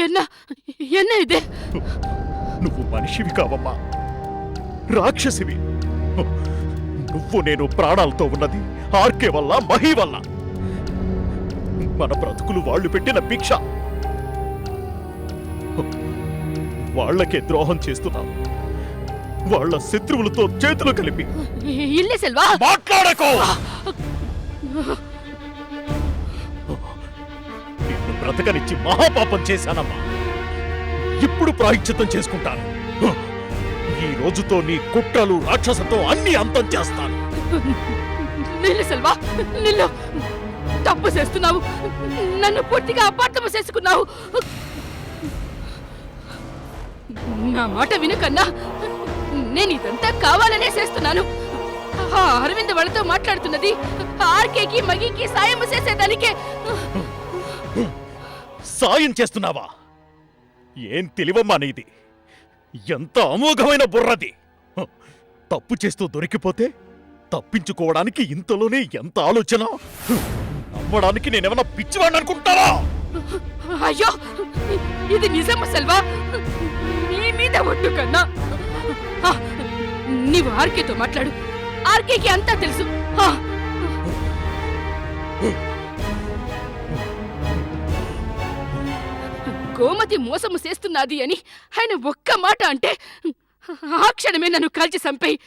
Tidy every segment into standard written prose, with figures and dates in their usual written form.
என்ன என்ன இது? నువ్వు మనిషివి కావమ్మా, రాక్షసివి. నువ్వు నేను ప్రాణాలతో ఉన్నది ఆర్కే వల్ల, మహి వల్ల. మన బ్రతుకులు వాళ్ళు పెట్టిన భిక్ష. వాళ్లకే ద్రోహం చేస్తున్నావు, వాళ్ళ శత్రువులతో చేతులు కలిపి. ఇల్లే సెల్వా, మాట్లాడకో. నిన్ను బ్రతకనిచ్చి మహాపాపం చేశానమ్మా. ఇప్పుడు ప్రాయశ్చిత్తం చేసుకుంటాను. ఈ రోజుతో నీ కుట్రలు రాక్షసతో అన్ని అంతం చేస్తాను. నిల్లు సెల్వా, నిల్లు. తప్పు చేస్తున్నావు, నన్ను పూర్తిగా అపార్థం చేసుకున్నావు. నా మాట వినకన్నా నేను ఇదంతా కావాలనే చేస్తున్నాను. ఆ అరవింద్ వాళ్ళతో మాట్లాడుతున్నది ఆర్కేకి మగికి సాయం చేసేదానికే. సాయం చేస్తున్నావా? ఏం తెలివమ్మా నీది? ఎంత అమోఘమైన బుర్రది! తప్పు చేస్తూ దొరికిపోతే తప్పించుకోవడానికి ఇంతలోనే ఎంత ఆలోచన! నమ్మడానికి నేనేమన్నా పిచ్చివాడిని అనుకుంటావా? అయ్యో, ఇది నిజం సెల్వా. నీ మీద ఒట్టు కన్నా నీవు ఆర్కేతో మాట్లాడు. ఆర్కేకి అంతా తెలుసు. గోమతి మోసము చేస్తున్నది అని ఆయన ఒక్క మాట అంటే ఆ క్షణమే నన్ను కాల్చి చంపేయి.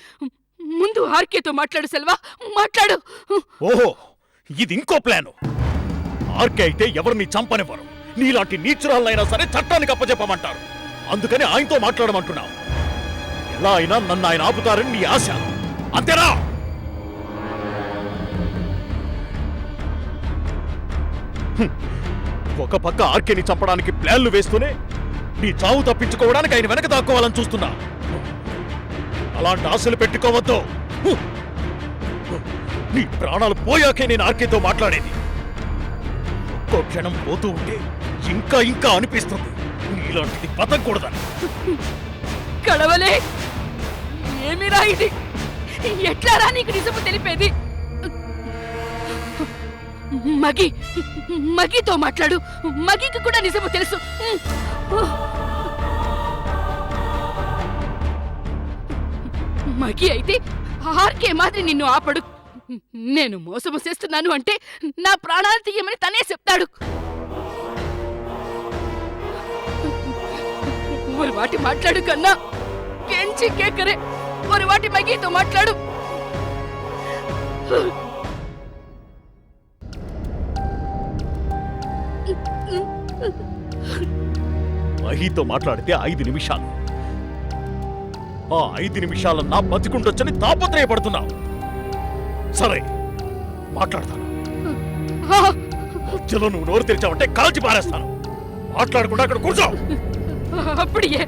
ముందు ఆర్కేతో మాట్లాడు సెల్వా, మాట్లాడు. ఓహో, ఇది ఇంకో ప్లాను. ఆర్కే అయితే ఎవరిని చంపనివ్వరు. నీలాంటి నీచురాలైనా సరే చట్టానికి అప్పచెప్పమంటారు. అందుకని ఆయనతో మాట్లాడమంటున్నావు. ఎలా అయినా నన్ను ఆయన ఆపుతారని నీ ఆశ, అంతేనా? ఒక పక్క ఆర్కేని చంపడానికి ప్లాన్లు వేస్తూనే నీ చావు తప్పించుకోవడానికి ఆయన వెనక దాక్కోవాలని చూస్తున్నా. అలాంటి ఆశలు పెట్టుకోవద్దు. నీ ప్రాణాలు పోయాకే నేను ఆర్కేతో మాట్లాడేది. ఒక్కో క్షణం పోతూ ఉంటే ఇంకా ఇంకా అనిపిస్తుంది నీలాంటిది బతకూడదని. కడవలే, ఏమిరా ఇది? ఎట్లారా నీకు నిజము తెలిపేది? మగితో మాట్లాడు. మగికి కూడా నిజము తెలుసు. మగి అయితే ఆర్కే మాదిరి నిన్ను ఆపడు. నేను మోసము చేస్తున్నాను అంటే నా ప్రాణాలు తీయమని తనే చెప్తాడు. ஒரு வாட்டி మాట్లాడు కన్నా, కెంచి కేకరే. ஒரு వాటి మగితో మాట్లాడు. మహితో మాట్లాడితే 5 నిమిషాలు. ఆ 5 నిమిషాలన్నా బతికుండొచ్చని తాపత్రయపడుతున్నావు. సరే, మాట్లాడతాను. మధ్యలో నువ్వు నోరు తెరిచావంటే కాల్చి పారేస్తాను. మాట్లాడకుండా అక్కడ కూర్చో. அப்படியே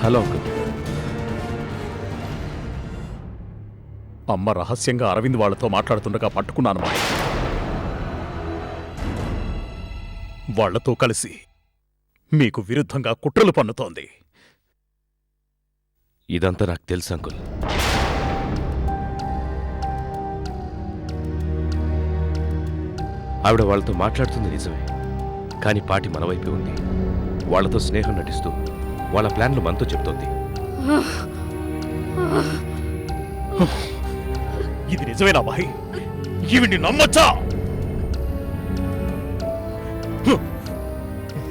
హలో అంకుల్. అమ్మ రహస్యంగా అరవింద్ వాళ్లతో మాట్లాడుతుండగా పట్టుకున్నాను. వాళ్లతో కలిసి మీకు విరుద్ధంగా కుట్రలు పన్నుతోంది. ఇదంతా నాకు తెలుసు అంకుల్. ఆవిడ వాళ్ళతో మాట్లాడుతుంది నిజమే, కానీ పాటి మన వైపే ఉంది. వాళ్లతో స్నేహం నటిస్తూ వాళ్ళ ప్లాన్లు మనతో చెప్తోంది. ఇది నిజమేనా మహి? ఈవిడ్ని నమ్మచ్చా?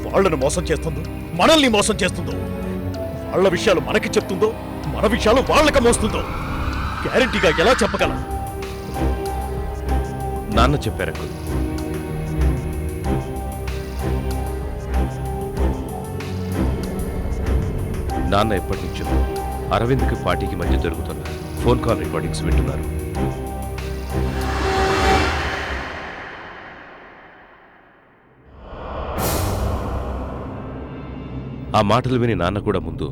వాళ్లను మోసం చేస్తుందో, మనల్ని మోసం చేస్తుందో, వాళ్ళ విషయాలు మనకి చెప్తుందో, మన విషయాలు వాళ్ళకి మోస్తుందో గ్యారెంటీగా ఎలా చెప్పగలం? నాన్న చెప్పారు. నాన్న ఎప్పటి నుంచో అరవింద్కి పార్టీకి మధ్య జరుగుతున్న ఫోన్ కాల్ రికార్డింగ్స్ వింటున్నారు. ఆ మాటలు విని నాన్న కూడా ముందు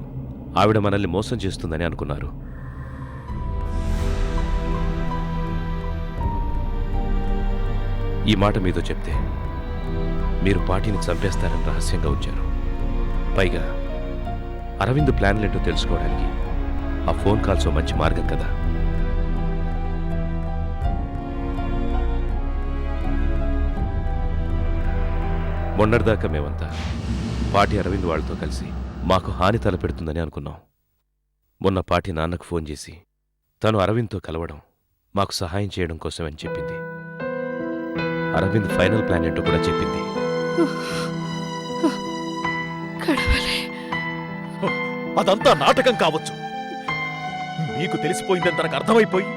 ఆవిడ మనల్ని మోసం చేస్తుందని అనుకున్నారు. ఈ మాట మీతో చెప్తే మీరు పార్టీని చంపేస్తారని రహస్యంగా ఉంచారు. పైగా అరవింద్ ప్లాన్లేంటో తెలుసుకోవడానికి ఆ ఫోన్ కాల్స్ ఓ మంచి మార్గం కదా. మొన్నటిదాకా మేమంతా పార్టీ అరవింద్ వాళ్ళతో కలిసి మాకు హాని తలపెడుతుందని అనుకున్నాం. మొన్న పార్టీ నాన్నకు ఫోన్ చేసి తను అరవింద్తో కలవడం మాకు సహాయం చేయడం కోసమని చెప్పింది. అరవింద్ ఫైనల్ ప్లాన్ ఏంటో కూడా చెప్పింది. అదంతా నాటకం కావచ్చు. మీకు తెలిసిపోయిందని తనకు అర్థమైపోయి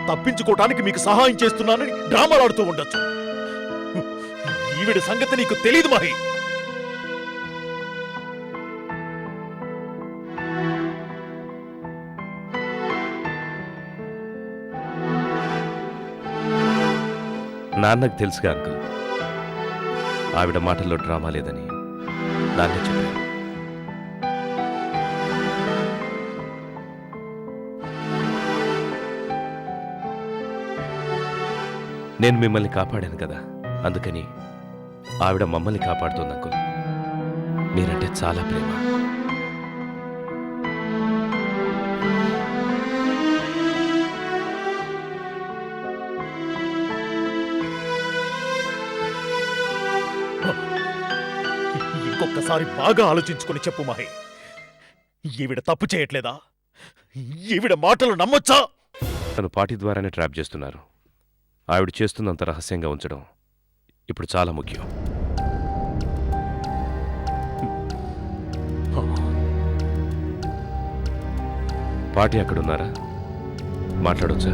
తప్పించుకోవటానికి మీకు సహాయం చేస్తున్నానని డ్రామాలాడుతూ ఉండొచ్చు. ఈవిడ సంగతి నీకు తెలీదు మహి. నాన్నకు తెలుసుగా అంకుల్, ఆవిడ మాటల్లో డ్రామా లేదని నాన్నే చెప్పాను. నేను మిమ్మల్ని కాపాడాను కదా, అందుకని ఆవిడ మమ్మల్ని కాపాడుతోంది అంకుల్. మీరంటే చాలా ప్రేమ. ఇంకొక్కసారి బాగా ఆలోచించుకుని చెప్పు మహి. ఈవిడ తప్పు చేయట్లేదా? ఈవిడ మాటలు నమ్మొచ్చా? తను పార్టీ ద్వారానే ట్రాప్ చేస్తున్నారు. ఆవిడ చేస్తున్నంత రహస్యంగా ఉంచడం ఇప్పుడు చాలా ముఖ్యం. పార్టీ అక్కడున్నారా? మాట్లాడొచ్చా?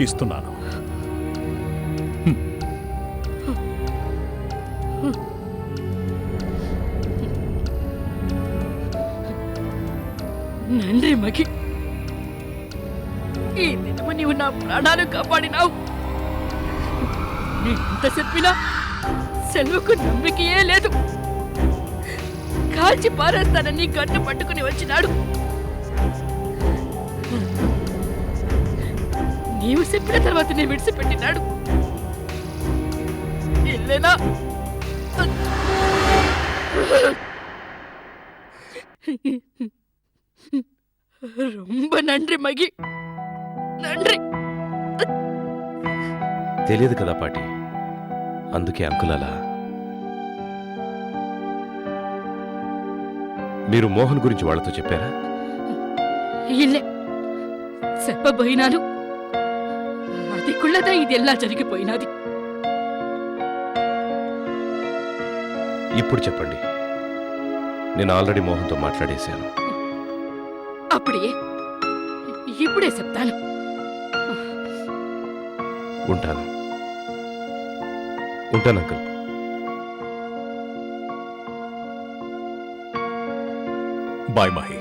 ఇస్తున్నాను. నండ్రి మగి, ఈ దినము నీవు నా ప్రాణాలు కాపాడినావు. నేనెంత చెప్పినా సెలవుకు నమ్మికయే లేదు. కాల్చి పారేస్తానని గన్ను పట్టుకుని వచ్చినాడు. నీవు చెప్పిన తర్వాత నేను విడిచిపెట్టినాడు. ఇల్లేనా? ரொம்ப நன்றி மகி, நன்றி. తెలియదు కదా పాటి, అందుకే అంకుల్ అలా. మీరు మోహన్ గురించి వాళ్ళతో చెప్పారా? ఇల్లే చెప్పబోయినాను. అది కుళ్ళదా ఇదెల్లా జరిగిపోయినది. ఇప్పుడు చెప్పండి. నేను ఆల్రెడీ మోహన్తో మాట్లాడేశాను. అప్పుడే ఇప్పుడే చెప్తాను. ఉంటాను ఉంటాను అంకుల్. బాయ్ మహి.